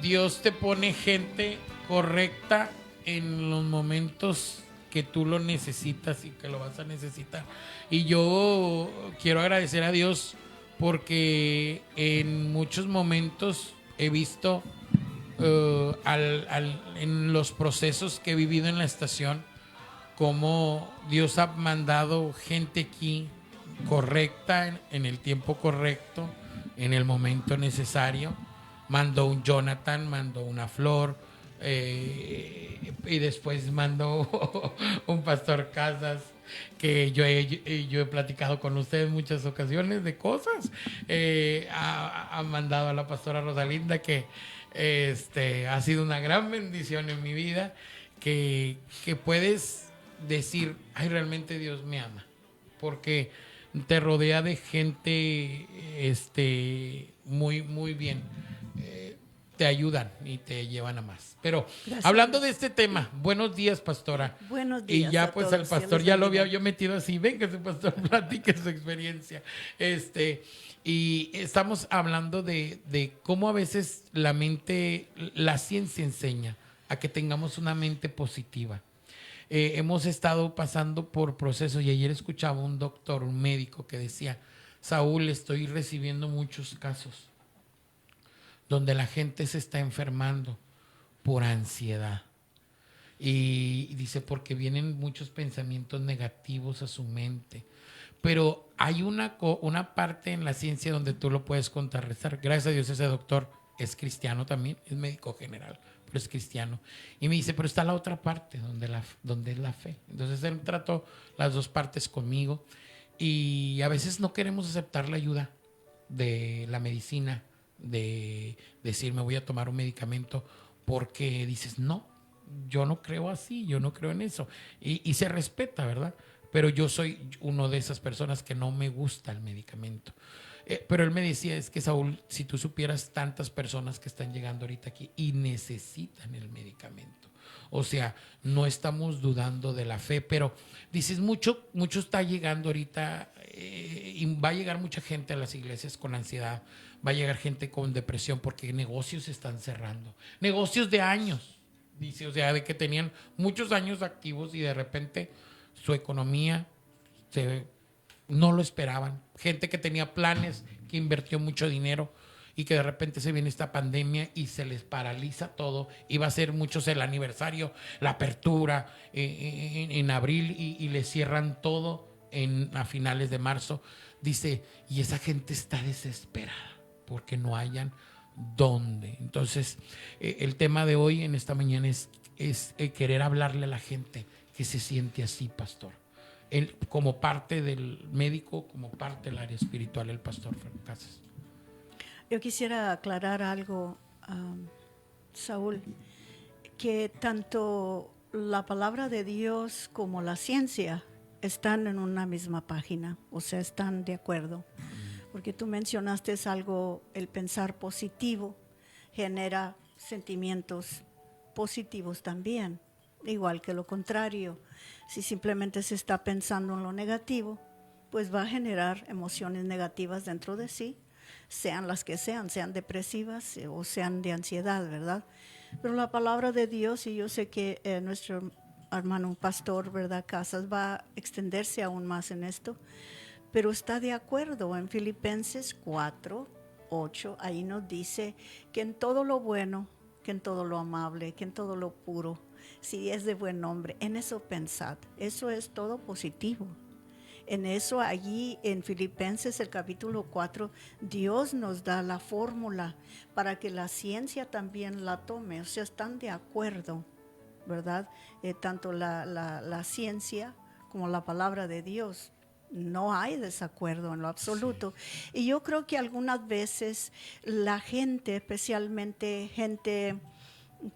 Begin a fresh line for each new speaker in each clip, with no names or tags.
Dios te pone gente correcta en los momentos que tú lo necesitas y que lo vas a necesitar. Y yo quiero agradecer a Dios porque en muchos momentos he visto en los procesos que he vivido en la estación cómo Dios ha mandado gente aquí correcta en el tiempo correcto, en el momento necesario. Mandó un Jonathan, mandó una Flor, y después mandó un Pastor Casas, que yo he platicado con ustedes muchas ocasiones de cosas. Ha mandado a la pastora Rosalinda, que ha sido una gran bendición en mi vida, que puedes decir, ay, realmente Dios me ama, porque te rodea de gente muy, muy bien. Te ayudan y te llevan a más. Pero
Gracias.
hablando de este tema, buenos días, pastora.
Buenos días.
Y ya
a
pues
todos.
al pastor ya lo había yo metido así, venga, su pastor, platique su experiencia. Y estamos hablando de cómo a veces la ciencia enseña a que tengamos una mente positiva. Hemos estado pasando por procesos, y ayer escuchaba un doctor, un médico, que decía: Saúl, estoy recibiendo muchos casos donde la gente se está enfermando por ansiedad. Y dice, porque vienen muchos pensamientos negativos a su mente. Pero hay una parte en la ciencia donde tú lo puedes contrarrestar. Gracias a Dios ese doctor es cristiano también, es médico general, pero es cristiano. Y me dice, pero está la otra parte donde es la fe. Entonces él trató las dos partes conmigo. Y a veces no queremos aceptar la ayuda de la medicina, de decir me voy a tomar un medicamento, porque dices, no, yo no creo así, yo no creo en eso. Y se respeta, ¿verdad? Pero yo soy uno de esas personas que no me gusta el medicamento. Pero él me decía, es que Saúl, si tú supieras tantas personas que están llegando ahorita aquí y necesitan el medicamento. O sea, no estamos dudando de la fe, pero dices, mucho está llegando ahorita, y va a llegar mucha gente a las iglesias con ansiedad, va a llegar gente con depresión porque negocios se están cerrando, negocios de años, dice, o sea, de que tenían muchos años activos y de repente su economía no lo esperaban. Gente que tenía planes, que invirtió mucho dinero y que de repente se viene esta pandemia y se les paraliza todo. Iba a ser muchos el aniversario, la apertura en abril, y les cierran todo a finales de marzo. Dice, y esa gente está desesperada porque no hayan dónde. Entonces, el tema de hoy en esta mañana es querer hablarle a la gente que se siente así, pastor. Como parte del médico, como parte del área espiritual, el pastor Casas.
Yo quisiera aclarar algo, Saúl, que tanto la palabra de Dios como la ciencia están en una misma página, o sea, están de acuerdo. Porque tú mencionaste algo, el pensar positivo genera sentimientos positivos también, igual que lo contrario. Si simplemente se está pensando en lo negativo, pues va a generar emociones negativas dentro de sí, sean las que sean depresivas o sean de ansiedad, ¿verdad? Pero la palabra de Dios, y yo sé que nuestro hermano pastor, ¿verdad?, Casas, va a extenderse aún más en esto, pero está de acuerdo en Filipenses 4:8, ahí nos dice que en todo lo bueno, que en todo lo amable, que en todo lo puro, si es de buen nombre, en eso pensad. Eso es todo positivo. En eso, allí en Filipenses el capítulo 4, Dios nos da la fórmula para que la ciencia también la tome. O sea, están de acuerdo, ¿verdad? Tanto la ciencia como la palabra de Dios. No hay desacuerdo en lo absoluto. Sí. Y yo creo que algunas veces la gente, especialmente gente,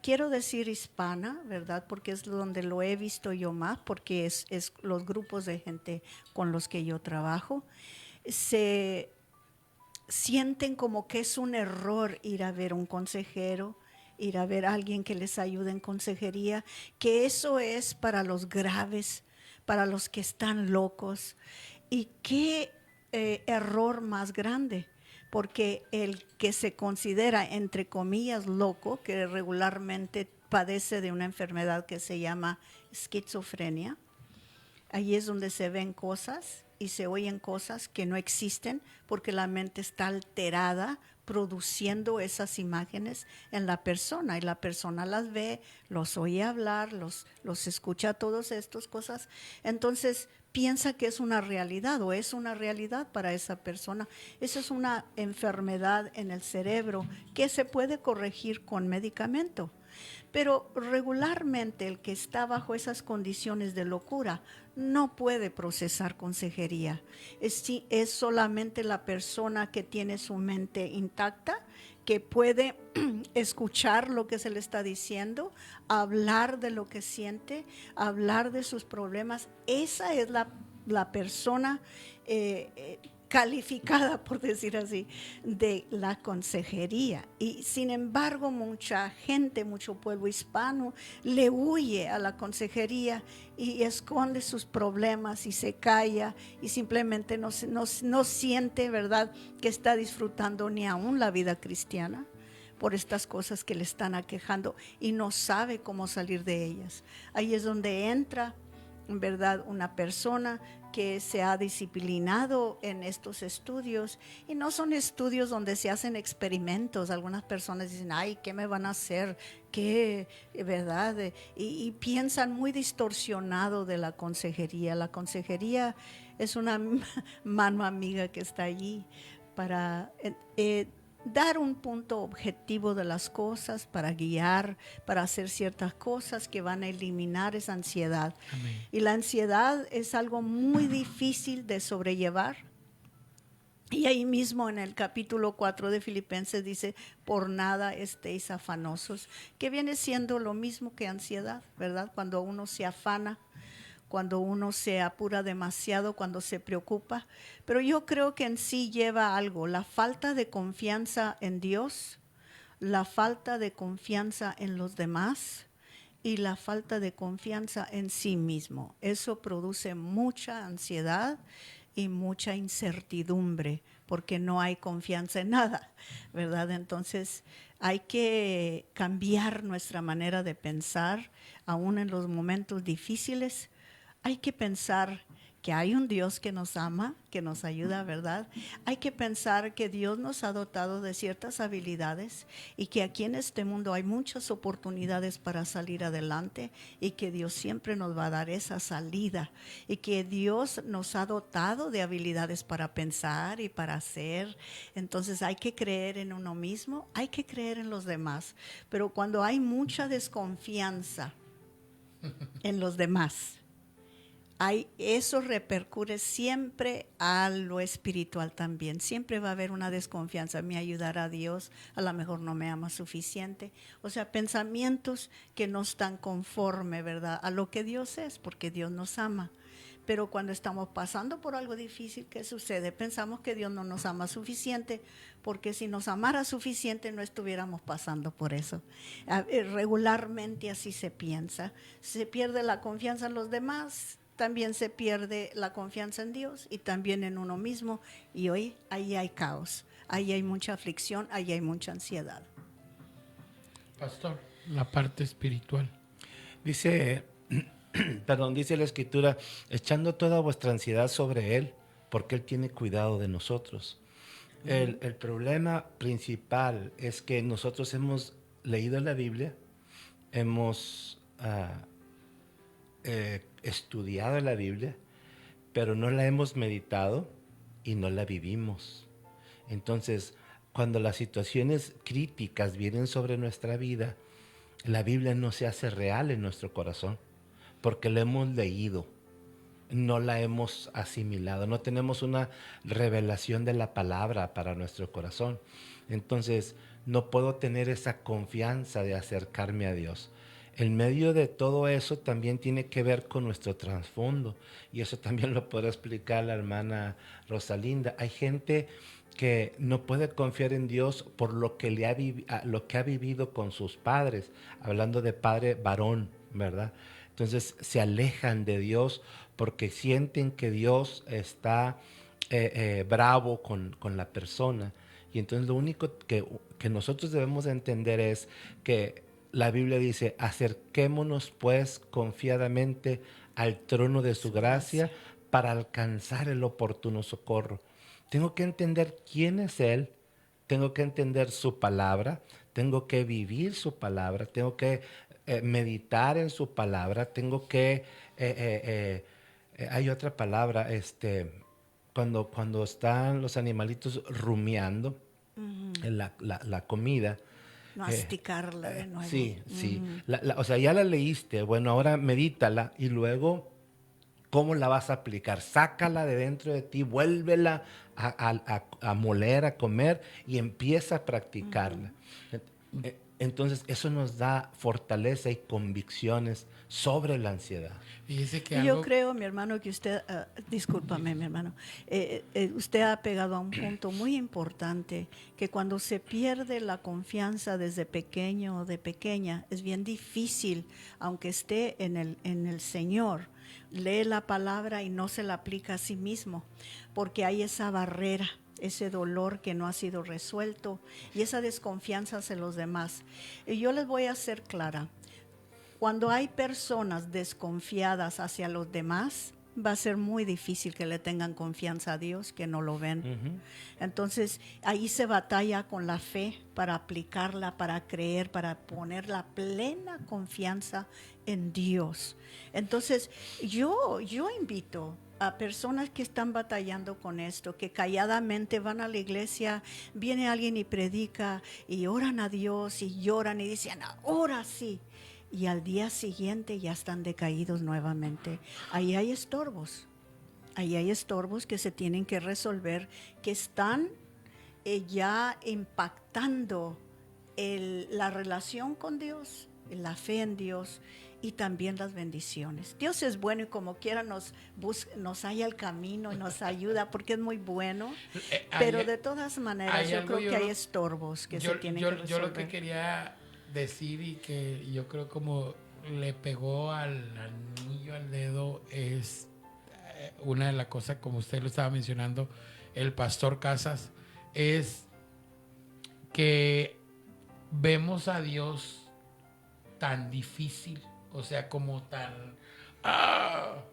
quiero decir hispana, ¿verdad? Porque es donde lo he visto yo más, porque es los grupos de gente con los que yo trabajo, se sienten como que es un error ir a ver un consejero, ir a ver a alguien que les ayude en consejería, que eso es para los graves, para los que están locos. Y qué error más grande, porque el que se considera, entre comillas, loco, que regularmente padece de una enfermedad que se llama esquizofrenia, ahí es donde se ven cosas y se oyen cosas que no existen porque la mente está alterada produciendo esas imágenes en la persona y la persona las ve, los oye hablar, los escucha, todas estas cosas. Entonces piensa que es una realidad o es una realidad para esa persona. Esa es una enfermedad en el cerebro que se puede corregir con medicamento. Pero regularmente el que está bajo esas condiciones de locura no puede procesar consejería. Es solamente la persona que tiene su mente intacta, que puede escuchar lo que se le está diciendo, hablar de lo que siente, hablar de sus problemas. Esa es la persona calificada, por decir así, de la consejería. Y sin embargo, mucha gente, mucho pueblo hispano le huye a la consejería y esconde sus problemas y se calla y simplemente no siente, ¿verdad?, que está disfrutando ni aún la vida cristiana por estas cosas que le están aquejando y no sabe cómo salir de ellas. Ahí es donde entra, ¿verdad?, una persona que se ha disciplinado en estos estudios, y no son estudios donde se hacen experimentos. Algunas personas dicen, ay, ¿qué me van a hacer? ¿Qué? ¿Verdad? Y piensan muy distorsionado de la consejería. La consejería es una mano amiga que está allí para dar un punto objetivo de las cosas, para guiar, para hacer ciertas cosas que van a eliminar esa ansiedad.
Amén.
Y la ansiedad es algo muy difícil de sobrellevar. Y ahí mismo en el capítulo 4 de Filipenses dice, por nada estéis afanosos, que viene siendo lo mismo que ansiedad, ¿verdad? Cuando uno se afana, cuando uno se apura demasiado, cuando se preocupa. Pero yo creo que en sí lleva algo, la falta de confianza en Dios, la falta de confianza en los demás y la falta de confianza en sí mismo. Eso produce mucha ansiedad y mucha incertidumbre porque no hay confianza en nada, ¿verdad? Entonces hay que cambiar nuestra manera de pensar, aún en los momentos difíciles. Hay que pensar que hay un Dios que nos ama, que nos ayuda, ¿verdad? Hay que pensar que Dios nos ha dotado de ciertas habilidades y que aquí en este mundo hay muchas oportunidades para salir adelante y que Dios siempre nos va a dar esa salida y que Dios nos ha dotado de habilidades para pensar y para hacer. Entonces hay que creer en uno mismo, hay que creer en los demás, pero cuando hay mucha desconfianza en los demás, eso repercute siempre a lo espiritual también. Siempre va a haber una desconfianza. Me ayudará Dios, a lo mejor no me ama suficiente. O sea, pensamientos que no están conforme, ¿verdad?, a lo que Dios es, porque Dios nos ama. Pero cuando estamos pasando por algo difícil, ¿qué sucede? Pensamos que Dios no nos ama suficiente, porque si nos amara suficiente no estuviéramos pasando por eso. Regularmente así se piensa. Se pierde la confianza en los demás, también se pierde la confianza en Dios y también en uno mismo. Y hoy ahí hay caos, ahí hay mucha aflicción, ahí hay mucha ansiedad.
Pastor, la parte espiritual.
Dice, perdón, dice la Escritura, echando toda vuestra ansiedad sobre Él, porque Él tiene cuidado de nosotros. El problema principal es que nosotros hemos leído la Biblia, hemos estudiado la Biblia, pero no la hemos meditado y no la vivimos. Entonces, cuando las situaciones críticas vienen sobre nuestra vida, la Biblia no se hace real en nuestro corazón, porque la hemos leído, no la hemos asimilado, no tenemos una revelación de la palabra para nuestro corazón. Entonces, no puedo tener esa confianza de acercarme a Dios. En medio de todo eso también tiene que ver con nuestro trasfondo, y eso también lo puede explicar la hermana Rosalinda. Hay gente que no puede confiar en Dios por lo que lo que ha vivido con sus padres, hablando de padre varón, ¿verdad? Entonces se alejan de Dios porque sienten que Dios está bravo con la persona. Y entonces lo único que nosotros debemos de entender es que la Biblia dice, acerquémonos pues confiadamente al trono de su gracia para alcanzar el oportuno socorro. Tengo que entender quién es Él, tengo que entender su palabra, tengo que vivir su palabra, tengo que meditar en su palabra, tengo que... hay otra palabra, cuando están los animalitos rumiando en la comida.
Masticarla de nuevo.
Sí, sí. O sea, ya la leíste, bueno, ahora medítala y luego, ¿cómo la vas a aplicar? Sácala de dentro de ti, vuélvela a moler, a comer y empieza a practicarla. Entonces, eso nos da fortaleza y convicciones sobre la ansiedad.
Fíjese que
Y yo
algo,
creo, mi hermano, que usted, discúlpame, mi hermano, usted ha pegado a un punto muy importante, que cuando se pierde la confianza desde pequeño o de pequeña, es bien difícil, aunque esté en el Señor, lee la palabra y no se la aplica a sí mismo, porque hay esa barrera, ese dolor que no ha sido resuelto y esa desconfianza hacia los demás. Y yo les voy a ser clara. Cuando hay personas desconfiadas hacia los demás, va a ser muy difícil que le tengan confianza a Dios, que no lo ven. Entonces, ahí se batalla con la fe para aplicarla, para creer, para poner la plena confianza en Dios. Entonces, yo invito a personas que están batallando con esto, que calladamente van a la iglesia, viene alguien y predica y oran a Dios y lloran y dicen, ahora sí. Y al día siguiente ya están decaídos nuevamente. Ahí hay estorbos. Ahí hay estorbos que se tienen que resolver, que están ya impactando la relación con Dios, la fe en Dios y también las bendiciones. Dios es bueno y como quiera nos halla el camino y nos ayuda porque es muy bueno, pero de todas maneras yo creo que hay estorbos que se tienen que resolver.
Yo lo que quería decir y que yo creo como le pegó al anillo al dedo es una de las cosas, como usted lo estaba mencionando, el pastor Casas, es que vemos a Dios tan difícil, o sea, como tan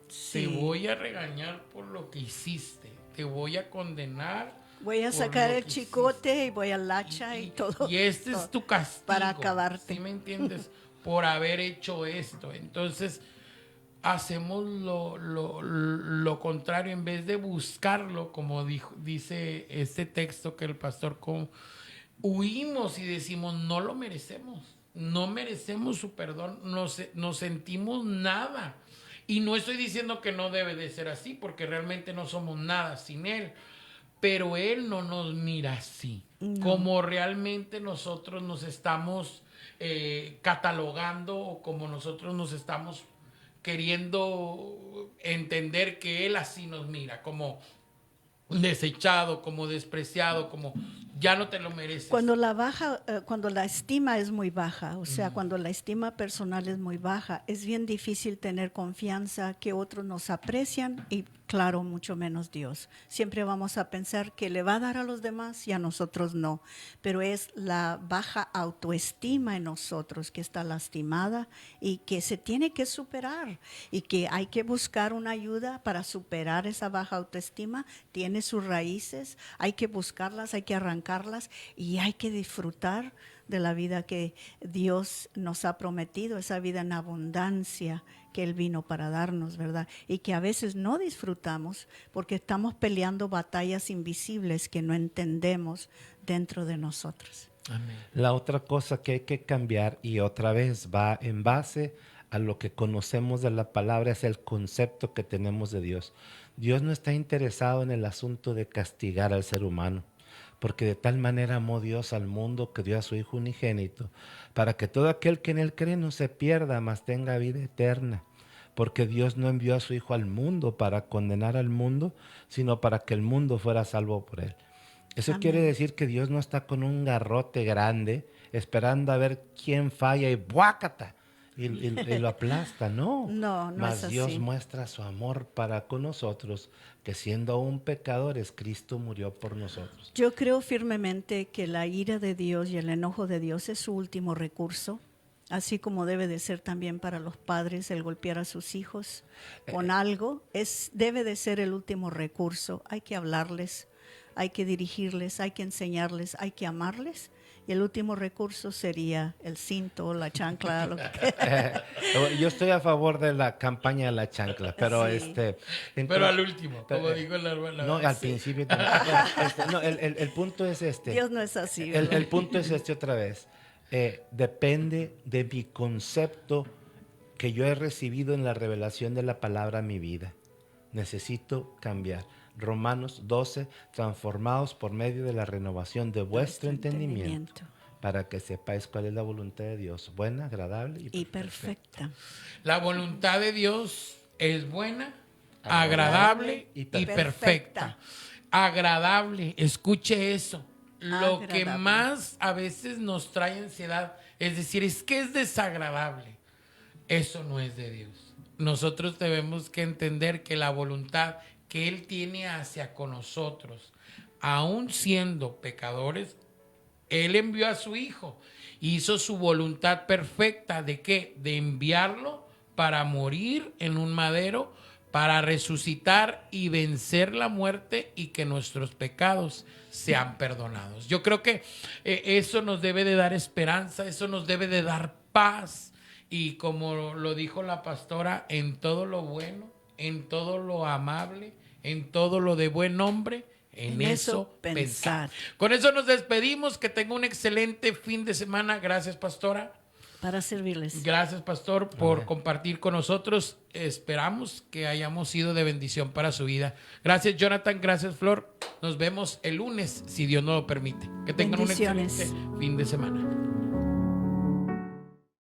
Sí.
te voy a regañar por lo que hiciste, te voy a condenar.
Voy a sacar el chicote y voy al hacha y todo.
Y este
todo,
es tu castigo.
para acabarte.
¿Sí me entiendes? Por haber hecho esto. Entonces, hacemos lo contrario. En vez de buscarlo, como dice este texto que el pastor huimos y decimos, no lo merecemos. No merecemos su perdón. No sentimos nada. Y no estoy diciendo que no debe de ser así, porque realmente no somos nada sin Él. Pero Él no nos mira así, como realmente nosotros nos estamos catalogando o como nosotros nos estamos queriendo entender que Él así nos mira, como desechado, como despreciado, como ya no te lo mereces.
Cuando la estima es muy baja, o sea, cuando la estima personal es muy baja, es bien difícil tener confianza que otros nos aprecian y claro, mucho menos Dios. Siempre vamos a pensar que le va a dar a los demás y a nosotros no, pero es la baja autoestima en nosotros que está lastimada y que se tiene que superar y que hay que buscar una ayuda para superar esa baja autoestima. Tiene sus raíces, hay que buscarlas, hay que arrancarlas y hay que disfrutar de la vida que Dios nos ha prometido, esa vida en abundancia que Él vino para darnos, ¿verdad? Y que a veces no disfrutamos porque estamos peleando batallas invisibles que no entendemos dentro de nosotros.
Amén.
La otra cosa que hay que cambiar, y otra vez va en base a lo que conocemos de la palabra, es el concepto que tenemos de Dios. Dios no está interesado en el asunto de castigar al ser humano, porque de tal manera amó Dios al mundo que dio a su Hijo unigénito, para que todo aquel que en Él cree no se pierda, mas tenga vida eterna. Porque Dios no envió a su Hijo al mundo para condenar al mundo, sino para que el mundo fuera salvo por Él. Eso
Amén.
quiere decir que Dios no está con un garrote grande, esperando a ver quién falla y ¡buácata! y lo aplasta, no.
No, no
Mas
es
Dios
así.
muestra su amor para con nosotros, que siendo aún pecadores, Cristo murió por nosotros.
Yo creo firmemente que la ira de Dios y el enojo de Dios es su último recurso, así como debe de ser también para los padres el golpear a sus hijos con algo, debe de ser el último recurso. Hay que hablarles, hay que dirigirles, hay que enseñarles, hay que amarles. Y el último recurso sería el cinto, la chancla, lo que
Yo estoy a favor de la campaña de la chancla, pero
Sí.
Pero al último,
pero,
como dijo la hermana.
no, al
Sí.
principio. No, el punto es este.
Dios no es así.
El
¿verdad?
punto es este otra vez. Depende de mi concepto que yo he recibido en la revelación de la palabra a mi vida. Necesito cambiar. Romanos 12, transformados por medio de la renovación de vuestro entendimiento, para que sepáis cuál es la voluntad de Dios, buena, agradable
Y perfecta.
La voluntad de Dios es buena, agradable y perfecta.
perfecta.
Agradable, escuche eso. Lo que
Agradable.
más a veces nos trae ansiedad, es decir, es que es desagradable. Eso no es de Dios. Nosotros debemos que entender que la voluntad que Él tiene hacia con nosotros, aun siendo pecadores, Él envió a su Hijo, hizo su voluntad perfecta. ¿De qué? De enviarlo para morir en un madero, para resucitar y vencer la muerte y que nuestros pecados sean perdonados. Yo creo que eso nos debe de dar esperanza, eso nos debe de dar paz. Y como lo dijo la pastora, en todo lo bueno, en todo lo amable, en todo lo de buen nombre, en eso pensar. Con eso nos despedimos. Que tenga un excelente fin de semana. Gracias, pastora.
Para servirles.
Gracias, pastor, por compartir con nosotros. Esperamos que hayamos sido de bendición para su vida. Gracias, Jonathan. Gracias, Flor. Nos vemos el lunes, si Dios nos lo permite. Que tengan un
Bendiciones.
excelente fin de semana.